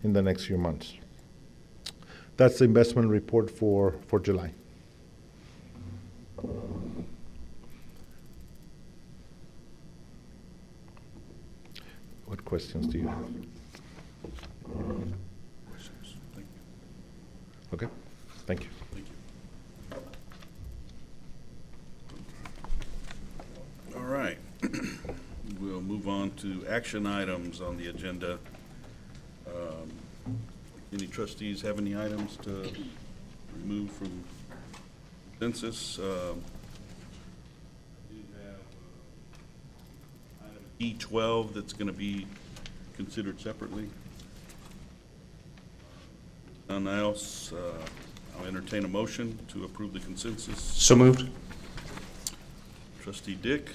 in the next few months. That's the investment report for July. What questions do you have? Questions? Thank you. Okay, thank you. Thank you. All right. We'll move on to action items on the agenda. Any trustees have any items to remove from consensus? I do have item E12 that's going to be considered separately. None else, I'll entertain a motion to approve the consensus. So moved. Trustee Dick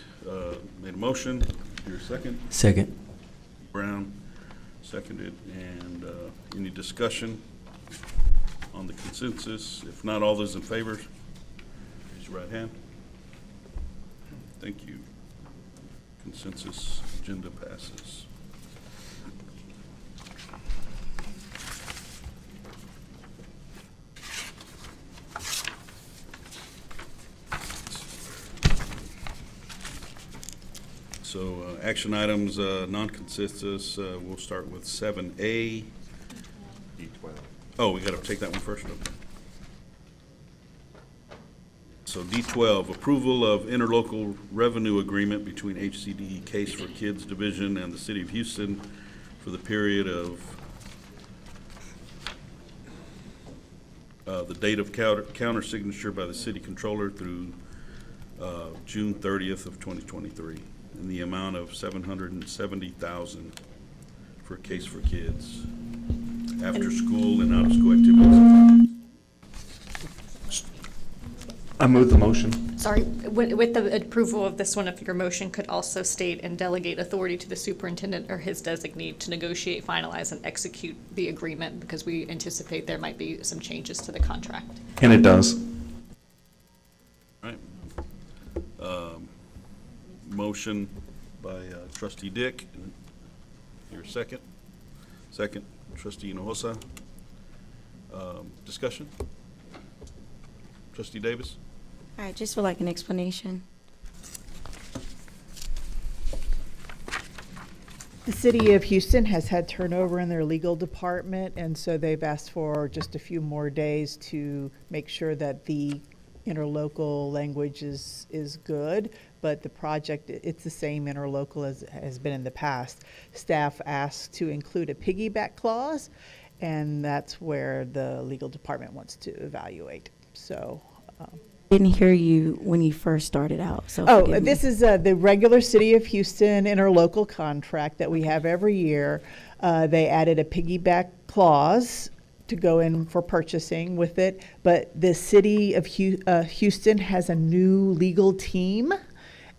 made a motion. Your second? Second. Brown seconded. And any discussion on the consensus? If not, all those in favor, raise your right hand. Thank you. Consensus agenda passes. So action items, non-consensus, we'll start with 7A. D12. Oh, we got to take that one first. Okay. So D12, approval of interlocal revenue agreement between Hcde Case for Kids Division and the City of Houston for the period of the date of counter signature by the city controller through June 30th of 2023, in the amount of $770,000 for Case for Kids, after school and out of school activities. I move the motion. Sorry, with the approval of this one, if your motion could also state and delegate authority to the superintendent or his designee to negotiate, finalize, and execute the agreement, because we anticipate there might be some changes to the contract. And it does. All right. Motion by Trustee Dick. Your second. Second, Trustee Hinojosa. Discussion? Trustee Davis? I just would like an explanation. The city of Houston has had turnover in their legal department, and so they've asked for just a few more days to make sure that the interlocal language is good, but the project, it's the same interlocal as has been in the past. Staff asked to include a piggyback clause, and that's where the legal department wants to evaluate. So. Didn't hear you when you first started out. So this is the regular City of Houston interlocal contract that we have every year. They added a piggyback clause to go in for purchasing with it, but the City of Houston has a new legal team,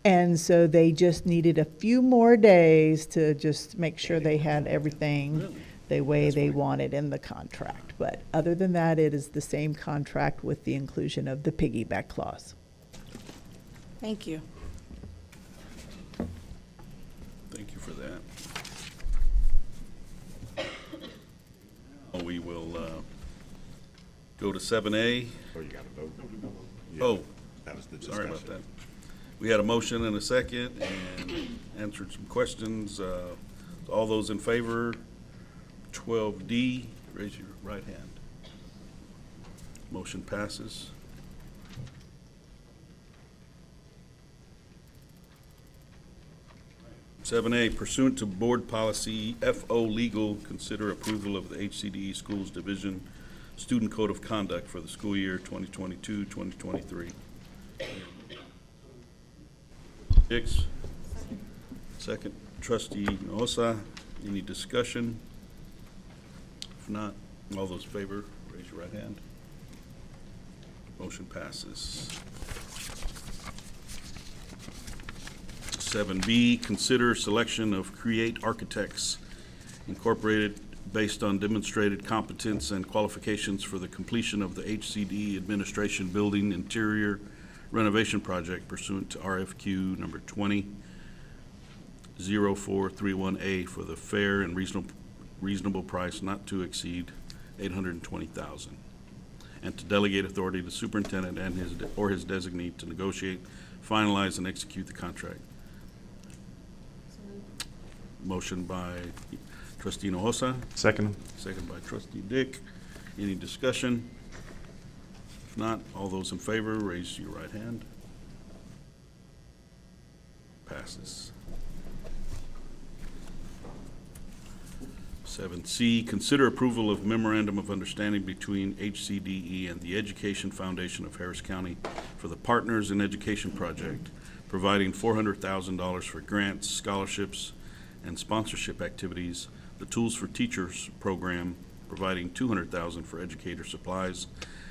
and so they just needed a few more days to just make sure they had everything the way they wanted in the contract. But other than that, it is the same contract with the inclusion of the piggyback clause. Thank you. Thank you for that. We will go to 7A. Oh, you got to vote. Oh, that was the sorry about discussion. that. We had a motion and a second and answered some questions. All those in favor, 12D, raise your right hand. Motion passes. Seven A, pursuant to board policy FO legal, consider approval of the Hcde Schools Division Student Code of Conduct for the school year 2022-2023. Hicks. Second, Trustee Hinojosa. Any discussion? If not, all those in favor, raise your right hand. Motion passes. 7B, consider selection of Create Architects Incorporated based on demonstrated competence and qualifications for the completion of the Hcde Administration Building Interior Renovation Project pursuant to RFQ number 20-0431A for the fair and reasonable price not to exceed $820,000, and to delegate authority to the superintendent and his designee to negotiate, finalize, and execute the contract. Motion by Trustee Hinojosa. Second. Second by Trustee Dick. Any discussion? If not, all those in favor, raise your right hand. Passes. 7C, consider approval of memorandum of understanding between Hcde and the Education Foundation of Harris County for the Partners in Education Project, providing $400,000 for grants, scholarships, and sponsorship activities, the Tools for Teachers program, providing $200,000 for educator supplies,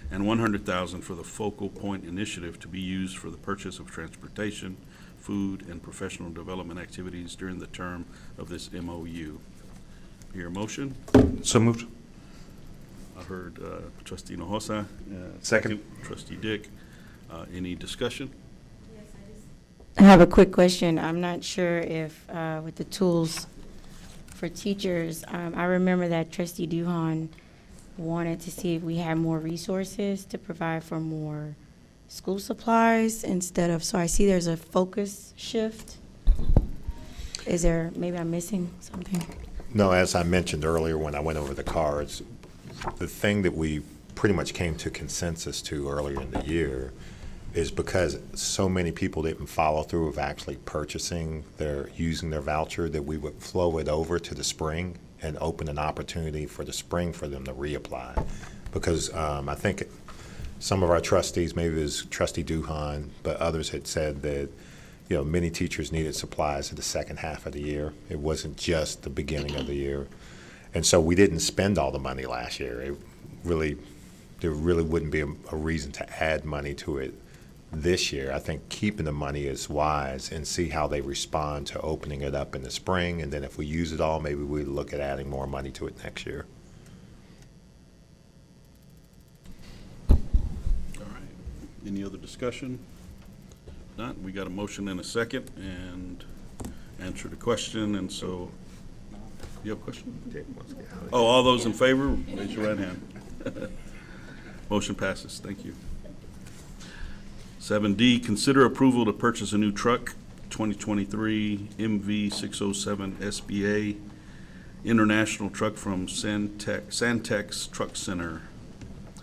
and $100,000 for the Focal Point Initiative to be used for the purchase of transportation, food, and professional development activities during the term of this MOU. Hear a motion? So moved. I heard Trustee Hinojosa. Second. Trustee Dick. Any discussion? I have a quick question. I'm not sure if with the tools for teachers, I remember that Trustee Duhon wanted to see if we had more resources to provide for more school supplies instead of, so I see there's a focus shift. Is there, maybe I'm missing something? No, as I mentioned earlier when I went over the cards, the thing that we pretty much came to consensus to earlier in the year is because so many people didn't follow through of actually using their voucher, that we would flow it over to the spring and open an opportunity for the spring for them to reapply. because I think some of our trustees, maybe it was Trustee Duhan, but others had said that, you know, many teachers needed supplies in the second half of the year. It wasn't just the beginning of the year. And so we didn't spend all the money last year. There really wouldn't be a reason to add money to it this year. I think keeping the money is wise and see how they respond to opening it up in the spring. And then if we use it all, maybe we look at adding more money to it next year. All right. Any other discussion? Not. We got a motion and a second and answer the question. And so, you have a question? Oh, all those in favor, raise your right hand. Motion passes. Thank you. 7D, consider approval to purchase a new truck, 2023 MV607 SBA international truck from Santex Truck Center.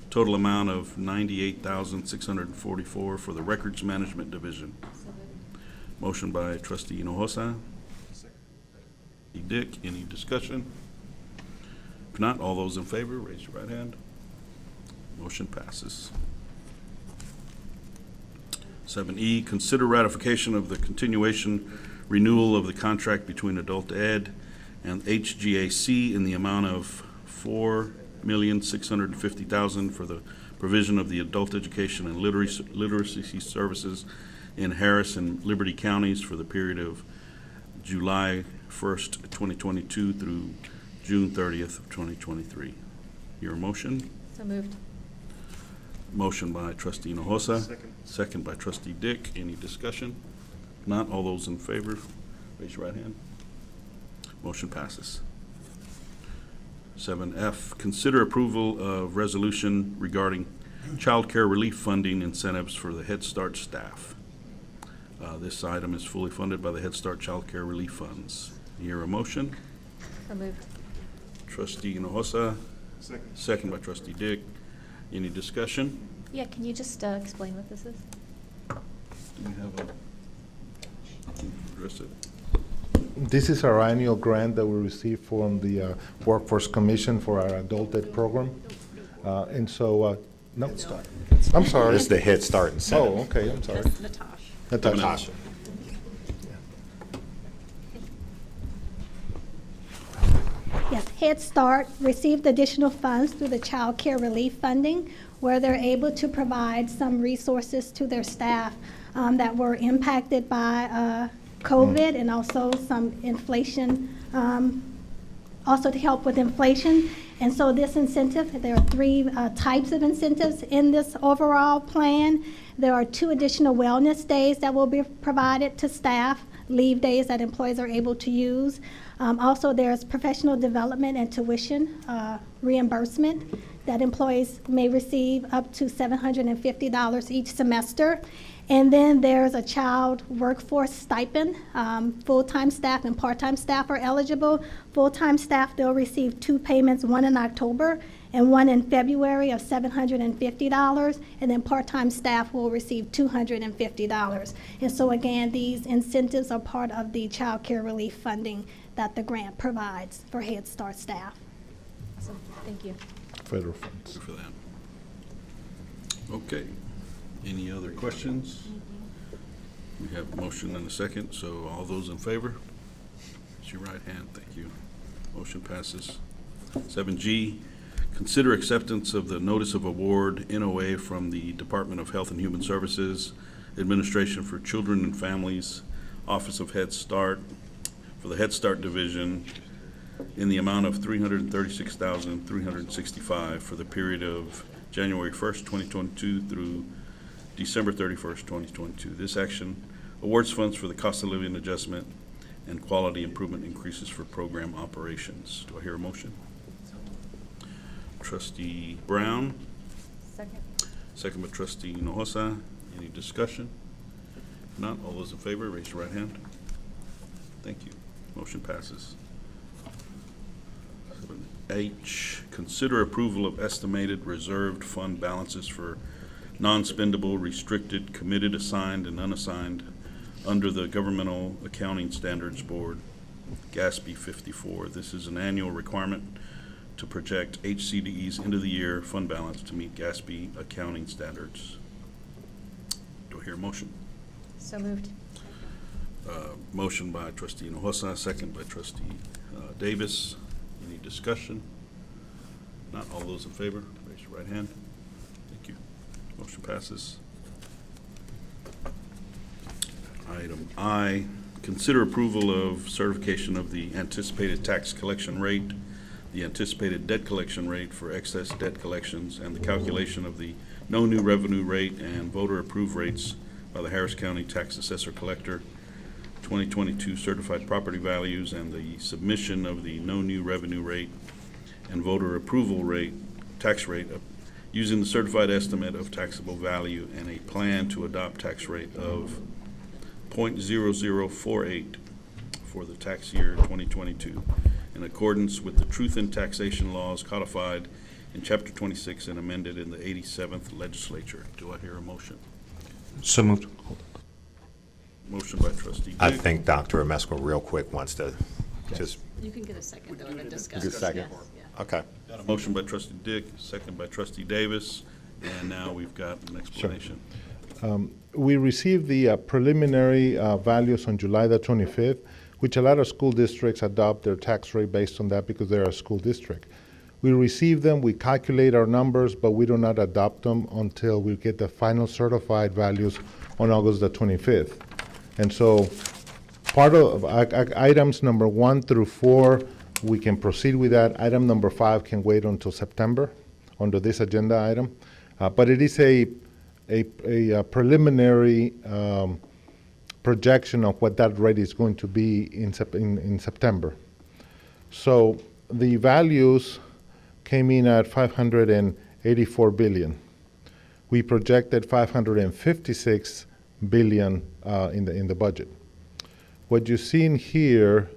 Total amount of $98,644 for the Records Management Division. Motion by Trustee Hinojosa. Dick, any discussion? If not, all those in favor, raise your right hand. Motion passes. 7E, consider ratification of the continuation renewal of the contract between Adult Ed and HGAC in the amount of $4,650,000 for the provision of the adult education and literacy services in Harris and Liberty counties for the period of July 1st, 2022 through June 30th of 2023. Your motion? So moved. Motion by Trustee Hinojosa. Second by Trustee Dick. Any discussion? Not. All those in favor, raise your right hand. Motion passes. 7F, consider approval of resolution regarding child care relief funding incentives for the Head Start staff. This item is fully funded by the Head Start Child Care Relief Funds. Hear a motion? So moved. Trustee Hinojosa. Second by Trustee Dick. Any discussion? Yeah, can you just explain what this is? Do we have a, address it? This is our annual grant that we receive from the Workforce Commission for our Adult Ed program. And so, no. Head Start. I'm sorry. It's the Head Start incentive. Oh, okay, I'm sorry. That's Natasha. Natasha. Yes, Head Start received additional funds through the Child Care Relief Funding, where they're able to provide some resources to their staff that were impacted by COVID and also some inflation, also to help with inflation. And so this incentive, there are three types of incentives in this overall plan. There are 2 additional wellness days that will be provided to staff, leave days that employees are able to use. Also, there's professional development and tuition reimbursement that employees may receive up to $750 each semester. And then there's a child workforce stipend. Full-time staff and part-time staff are eligible. Full-time staff, they'll receive 2 payments, one in October and one in February of $750. And then part-time staff will receive $250. And so again, these incentives are part of the child care relief funding that the grant provides for Head Start staff. Awesome. Thank you. Federal funds. For that. Okay. Any other questions? We have a motion and a second, so all those in favor? Raise your right hand. Thank you. Motion passes. 7G, consider acceptance of the Notice of Award NOA from the Department of Health and Human Services, Administration for Children and Families, Office of Head Start, for the Head Start Division in the amount of $336,365 for the period of January 1st, 2022 through December 31st, 2022. This action awards funds for the cost of living adjustment and quality improvement increases for program operations. Do I hear a motion? Trustee Brown. Second. Second by Trustee Hinojosa. Any discussion? If not, all those in favor, raise your right hand. Thank you. Motion passes. 7H, consider approval of estimated reserved fund balances for non-spendable, restricted, committed, assigned, and unassigned under the Governmental Accounting Standards Board, GASB 54. This is an annual requirement to project HCDE's end-of-the-year fund balance to meet GASB accounting standards. Do I hear a motion? So moved. Motion by trustee Hinojosa, second by trustee Davis. Any discussion? Not all those in favor, raise your right hand. Thank you. Motion passes. Item I, consider approval of certification of the anticipated tax collection rate, the anticipated debt collection rate for excess debt collections, and the calculation of the no new revenue rate and voter approved rates by the Harris County Tax Assessor Collector, 2022 certified property values, and the submission of the no new revenue rate and voter approval rate, tax rate, using the certified estimate of taxable value and a plan to adopt tax rate of 0.0048 for the tax year 2022 in accordance with the truth in taxation laws codified in Chapter 26 and amended in the 87th legislature. Do I hear a motion? So moved. Motion by trustee I Dick. think Dr. Amesco real quick wants to just, You can get a second though and then discuss. Good second? Yes, yeah. okay. Got a motion by trustee Dick, second by trustee Davis, and now we've got an explanation. We received the preliminary values on July the 25th, which a lot of school districts adopt their tax rate based on that because they're a school district. We receive them, we calculate our numbers, but we do not adopt them until we get the final certified values on August the 25th. And so part of items number 1 through 4, we can proceed with that. Item number 5 can wait until September under this agenda item. But it is a preliminary projection of what that rate is going to be in September. So the values came in at 584 billion. We projected 556 billion in the budget. What you see in here,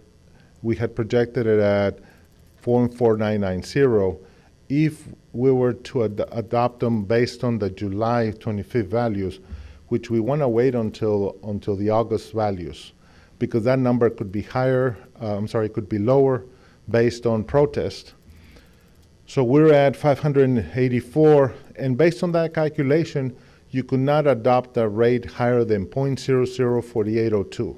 we had projected it at 44990. If we were to adopt them based on the July 25th values, which we want to wait until the August values, because that number could be higher, could be lower based on protest. So we're at 584, and based on that calculation, you could not adopt a rate higher than 0.004802.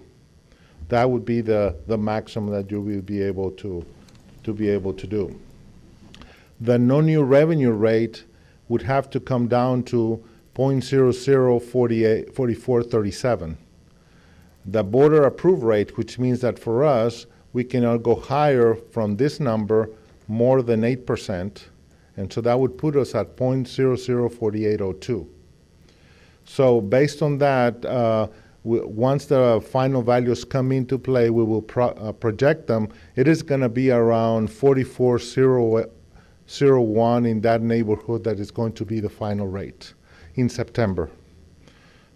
That would be the maximum that you will be able to do. The no new revenue rate would have to come down to 0.004437. The voter approved rate, which means that for us, we cannot go higher from this number more than 8%, and so that would put us at 0.004802. So based on that, once the final values come into play, we will project them. It is going to be around 44.01 in that neighborhood that is going to be the final rate in September.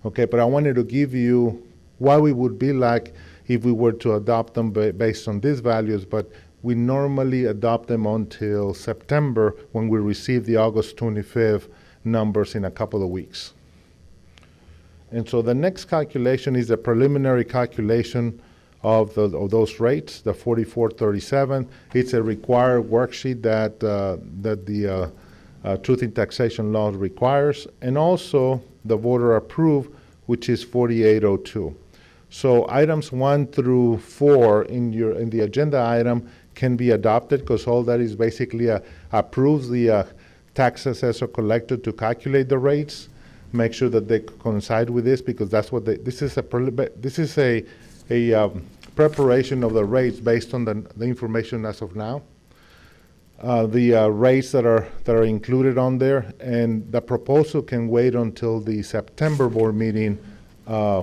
Okay, but I wanted to give you what we would be like if we were to adopt them based on these values, but we normally adopt them until September when we receive the August 25th numbers in a couple of weeks. And so the next calculation is a preliminary calculation of those rates, the 4437. It's a required worksheet that the Truth in Taxation law requires, and also the voter approved, which is 4802. So items 1 through 4 in the agenda item can be adopted because all that is basically approves the tax assessor collector to calculate the rates, make sure that they coincide with this, because that's what this is a preparation of the rates based on the information as of now. The rates that are included on there, and the proposal can wait until the September board meeting,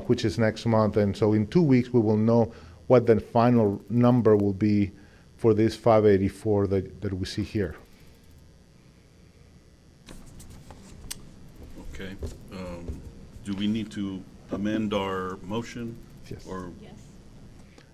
which is next month. And so in 2 weeks, we will know what the final number will be for this 584 that we see here. Okay. Do we need to amend our motion? Yes. Or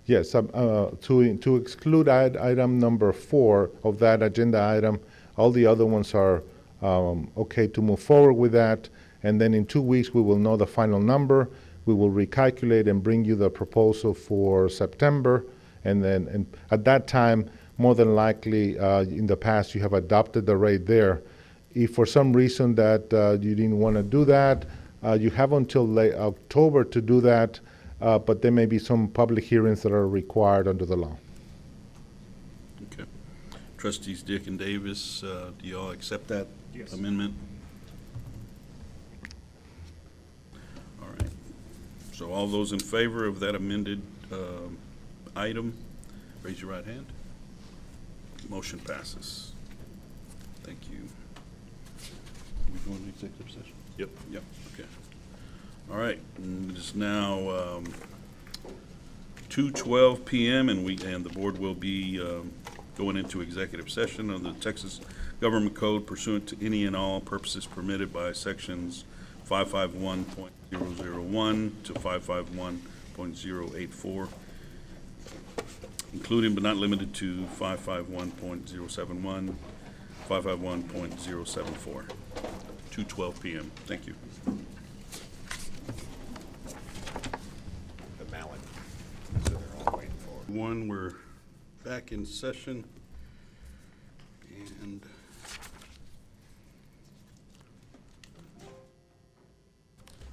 Yes, to exclude item number 4 of that agenda item, all the other ones are okay to move forward with that. And then in 2 weeks, we will know the final number. We will recalculate and bring you the proposal for September. And then at that time, more than likely in the past you have adopted the rate there. If for some reason that you didn't want to do that, you have until late October to do that, but there may be some public hearings that are required under the law. Okay. Trustees Dick and Davis, do you all accept that amendment? All right. So all those in favor of that amended item, raise your right hand. Motion passes. Thank you. We going to executive session? Yep. Okay. All right. It is now 2:12 p.m. and the board will be going into executive session under the Texas Government Code pursuant to any and all purposes permitted by sections 551.001 to 551.084, including but not limited to 551.071, 551.074. 2:12 p.m. Thank you. The ballot. So they're all waiting for it. We're back in session, and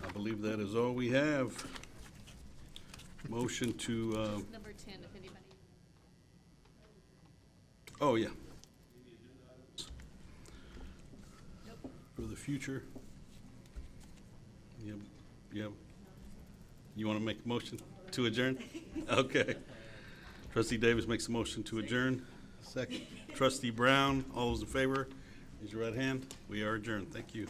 I believe that is all we have. Motion to Number 10, if anybody. oh yeah. For the future. Yep. You want to make a motion to adjourn? Okay. Trustee Davis makes a motion to adjourn. Second. Trustee Brown, all those in favor, raise your right hand. We are adjourned. Thank you.